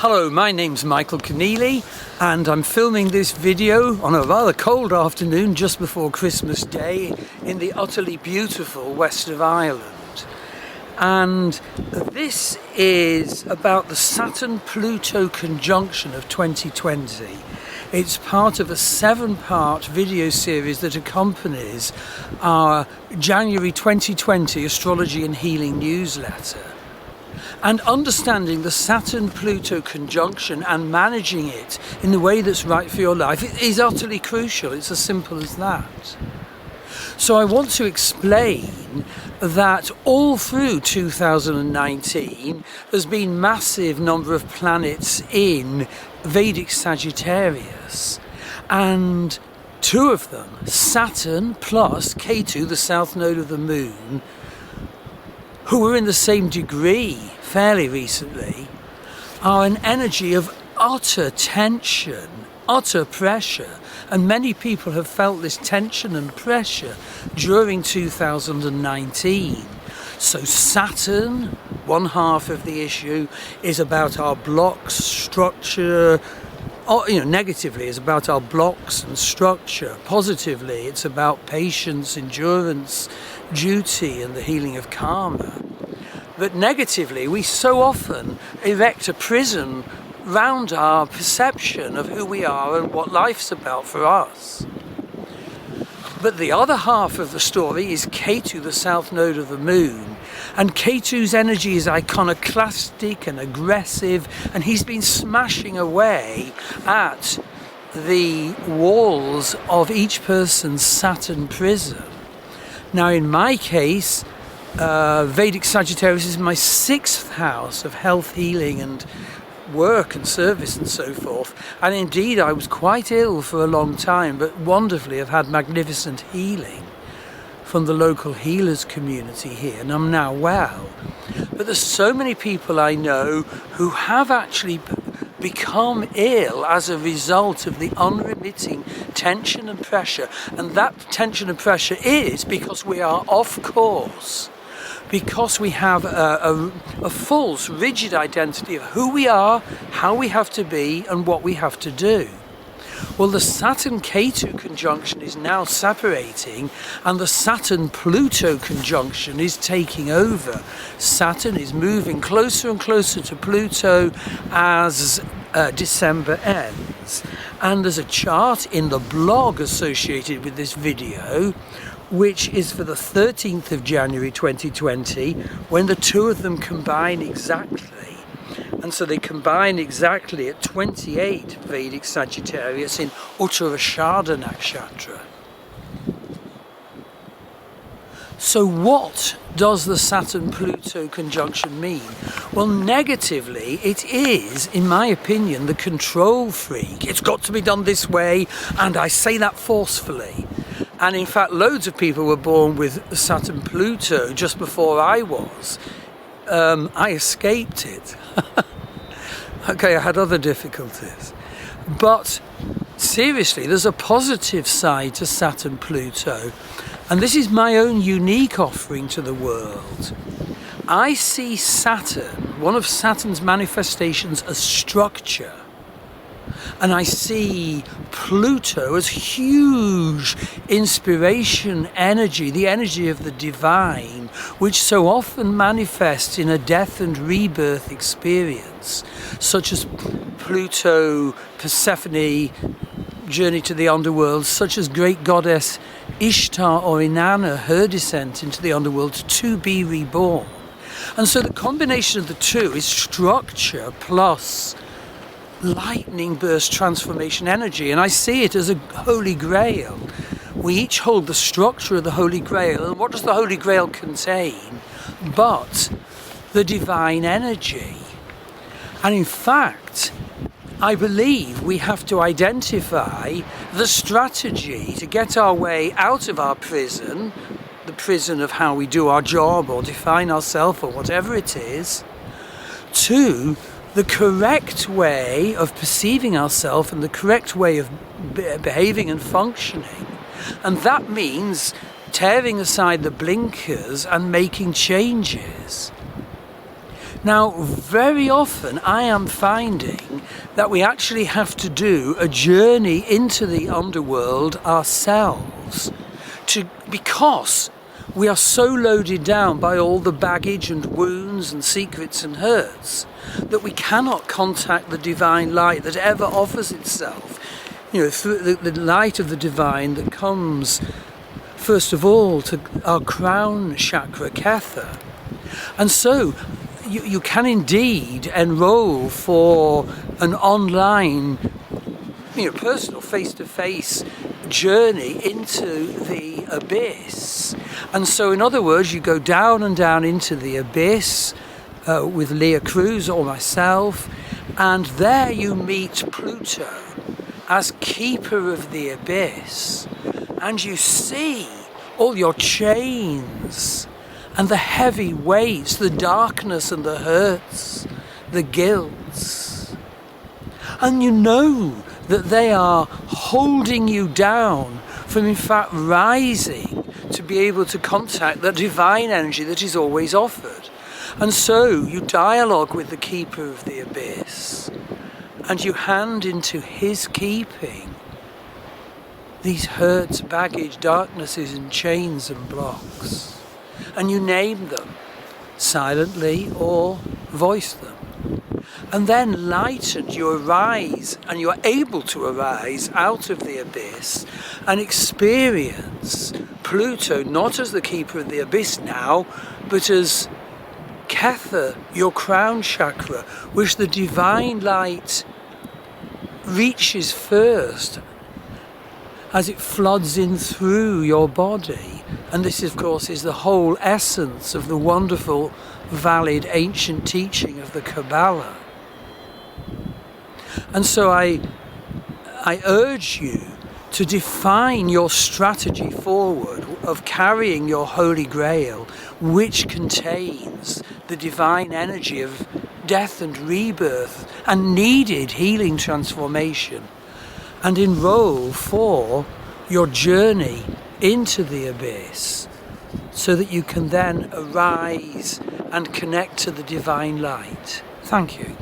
Hello, my name's Michael Conneely and I'm filming this video on a rather cold afternoon just before Christmas Day in the utterly beautiful west of Ireland. And this is about the Saturn Pluto conjunction of 2020. It's part of a 7-part video series that accompanies our January 2020 Astrology and Healing newsletter. And understanding the Saturn-Pluto conjunction and managing it in the way that's right for your life is utterly crucial. It's as simple as that. So I want to explain that all through 2019 there's been massive number of planets in Vedic Sagittarius, and 2 of them, Saturn plus Ketu, the south node of the moon, who were in the same degree fairly recently, are an energy of utter tension, utter pressure, and many people have felt this tension and pressure during 2019. So Saturn, one half of the issue, is about our blocks, structure, negatively is about our blocks and structure. Positively, it's about patience, endurance, duty, and the healing of karma. But negatively, we so often erect a prison round our perception of who we are and what life's about for us. But the other half of the story is Ketu, the south node of the moon. And Ketu's energy is iconoclastic and aggressive, and he's been smashing away at the walls of each person's Saturn prison. Now, in my case, Vedic Sagittarius is my 6th house of health, healing and work and service and so forth. And indeed, I was quite ill for a long time, but wonderfully have had magnificent healing from the local healers community here, and I'm now well. But there's so many people I know who have actually become ill as a result of the unremitting tension and pressure. And that tension and pressure is because we are off course, because we have a false, rigid identity of who we are, how we have to be, and what we have to do. Well, the Saturn-Ketu conjunction is now separating, and the Saturn-Pluto conjunction is taking over. Saturn is moving closer and closer to Pluto as December ends. And there's a chart in the blog associated with this video, which is for the 13th of January 2020, when the 2 of them combine exactly. And so they combine exactly at 28 Vedic Sagittarius in Uttarashada Nakshatra. So what does the Saturn-Pluto conjunction mean? Well, negatively, it is, in my opinion, the control freak. It's got to be done this way, and I say that forcefully. And in fact, loads of people were born with Saturn-Pluto just before I was. I escaped it. Okay, I had other difficulties. But seriously, there's a positive side to Saturn-Pluto. And this is my own unique offering to the world. I see Saturn, one of Saturn's manifestations, as structure. And I see Pluto as huge inspiration energy, the energy of the divine, which so often manifests in a death and rebirth experience, such as Pluto, Persephone, journey to the underworld, such as great goddess Ishtar or Inanna, her descent into the underworld to be reborn. And so the combination of the 2 is structure plus lightning burst transformation energy, and I see it as a holy grail. We each hold the structure of the Holy Grail, and what does the Holy Grail contain but the divine energy? And in fact, I believe we have to identify the strategy to get our way out of our prison, the prison of how we do our job or define ourselves or whatever it is, to the correct way of perceiving ourselves and the correct way of behaving and functioning. And that means tearing aside the blinkers and making changes. Now, very often I am finding that we actually have to do a journey into the underworld ourselves because we are so loaded down by all the baggage and wounds and secrets and hurts that we cannot contact the divine light that ever offers itself. You know, through the light of the divine that comes first of all to our crown chakra, Ketha. And so you can indeed enroll for an online, personal face-to-face journey into the abyss. And so in other words, you go down and down into the abyss with Leah Cruz or myself, and there you meet Pluto as keeper of the abyss, and you see all your chains and the heavy weights, the darkness and the hurts, the guilts. And you know that they are holding you down from in fact rising to be able to contact the divine energy that is always offered. And so you dialogue with the keeper of the abyss and you hand into his keeping these hurts, baggage, darknesses and chains and blocks. And you name them silently or voice them. And then lightened you arise, and you are able to arise out of the abyss and experience Pluto not as the keeper of the abyss now, but as Ketha, your crown chakra, which the divine light reaches first as it floods in through your body. And this, of course, is the whole essence of the wonderful, valid, ancient teaching of the Kabbalah. And so I urge you to define your strategy forward of carrying your Holy Grail, which contains the divine energy of death and rebirth and needed healing transformation, and enroll for your journey into the abyss so that you can then arise and connect to the divine light. Thank you.